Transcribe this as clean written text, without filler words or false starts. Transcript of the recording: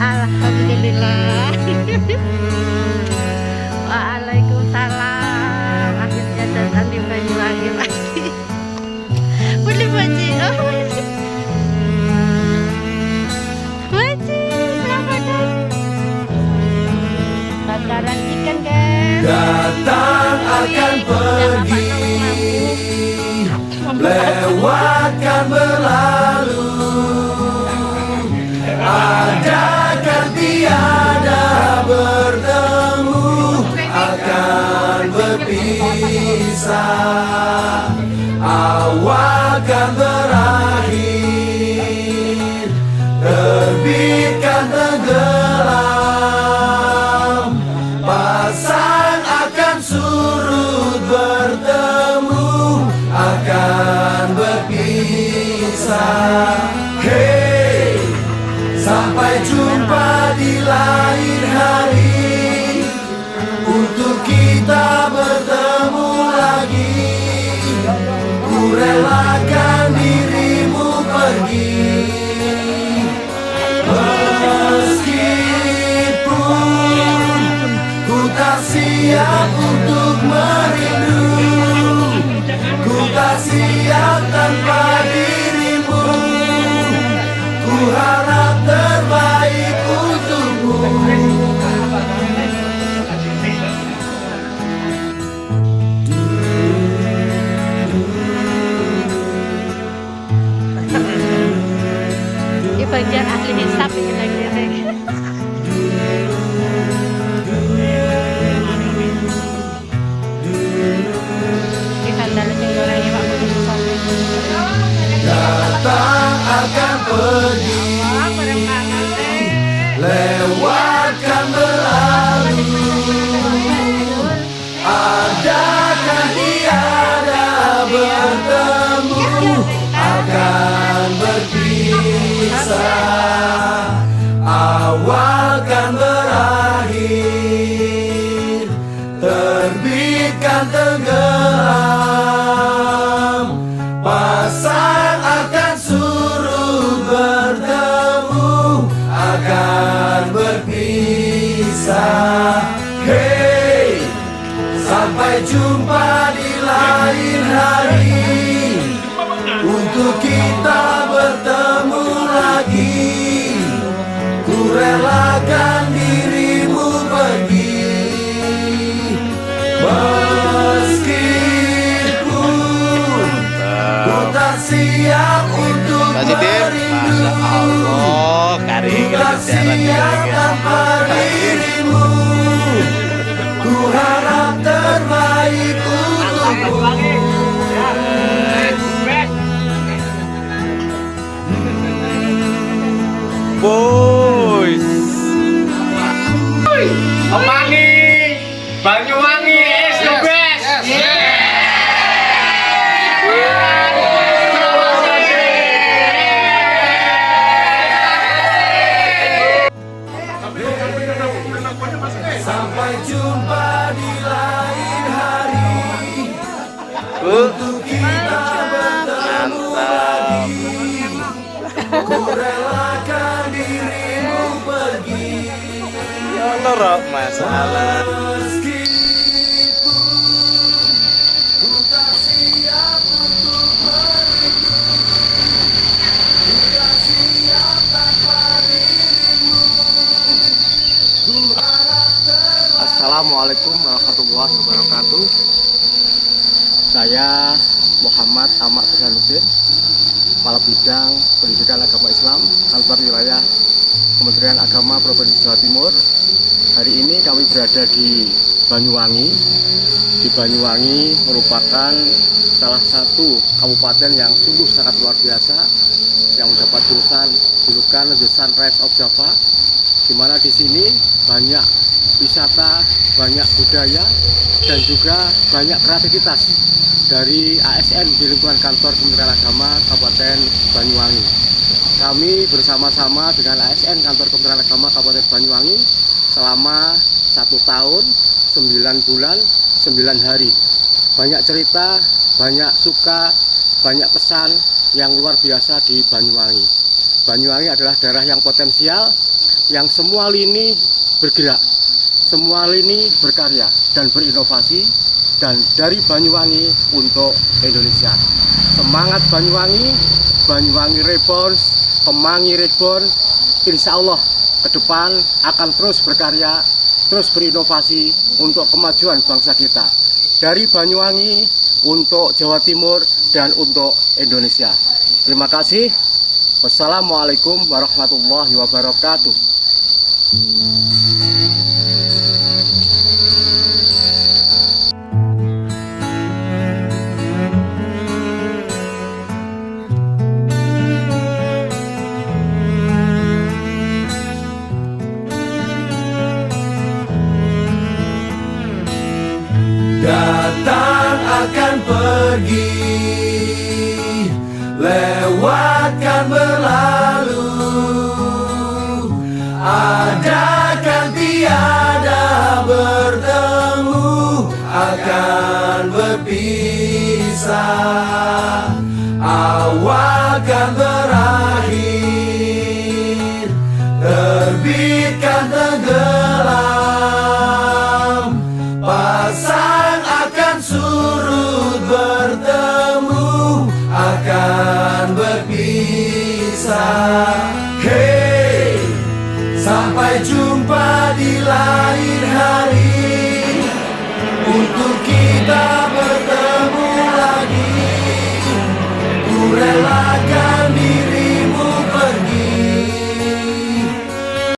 Alhamdulillah. Waalaikumsalam. Akhirnya datang di Banyuwangi lagi. Boleh Baci? Oh, Baci, selamat datang. Bakaran ikan guys. Datang akan pergi, lewatkan berlalu. Ada kan tiada bertemu, akan berpisah. Awal kan berakhir, terbitkan tenggelam. Pasang akan surut, bertemu akan berpisah. Hey, sampai jumpa di lain hari, untuk kita bertemu lagi. Ku relakan dirimu pergi, meskipun ku tak siap untuk merindu. Ku tak siap tanpa dirimu. Ku harap terbaik untukmu. Di bagian ahli hisab ini lagi. Datang akan pergi, lewatkan berlalu. Adakah tiada bertemu, akan berpisah. Awal kan berakhir, terbitkan tenggelam. Pasang akan surut, bertemu akan berpisah. Hey, sampai jumpa di lain hari, untuk kita bertemu lagi. Ku relakan dirimu pergi, meskipun ku tak siap untuk merindu. Ku tak siap tanpa dirimu. Ku harap terbaik untukmu. Boys, Omangi, Banyuwangi is the best. Sampai jumpa di lain hari, untuk kita bertemu lagi. Ku relakan dirimu pergi, Ya Allah, masalah. meskipun ku tak siap untuk merindu. Ku tak siap tanpa dirimu. Ku harap Assalamualaikum warahmatullahi wabarakatuh. Saya Muhammad Ahmad Burhanuddin, Kepala Bidang Pendidikan Agama Islam Kantor Wilayah Kementerian Agama Provinsi Jawa Timur. Hari ini kami berada di Banyuwangi. Di Banyuwangi merupakan salah satu kabupaten yang sungguh sangat luar biasa, yang mendapat julukan The Sunrise of Java, di mana di sini banyak wisata, banyak budaya, dan juga banyak kreativitas dari ASN di lingkungan kantor Kementerian Agama Kabupaten Banyuwangi. Kami bersama-sama dengan ASN kantor Kementerian Agama Kabupaten Banyuwangi selama 1 tahun, 9 bulan, 9 hari. Banyak cerita, banyak suka, banyak pesan yang luar biasa di Banyuwangi. Banyuwangi adalah daerah yang potensial, yang semua lini bergerak, semua lini berkarya dan berinovasi, dan dari Banyuwangi untuk Indonesia. Semangat Banyuwangi, Banyuwangi Reborn, Kemangi Reborn. Insya Allah ke depan akan terus berkarya, terus berinovasi untuk kemajuan bangsa kita. Dari Banyuwangi untuk Jawa Timur dan untuk Indonesia. Terima kasih. Wassalamualaikum warahmatullahi wabarakatuh. Datang akan pergi, lewatkan berlalu, adakan tiada bertemu, akan berpisah, awal kan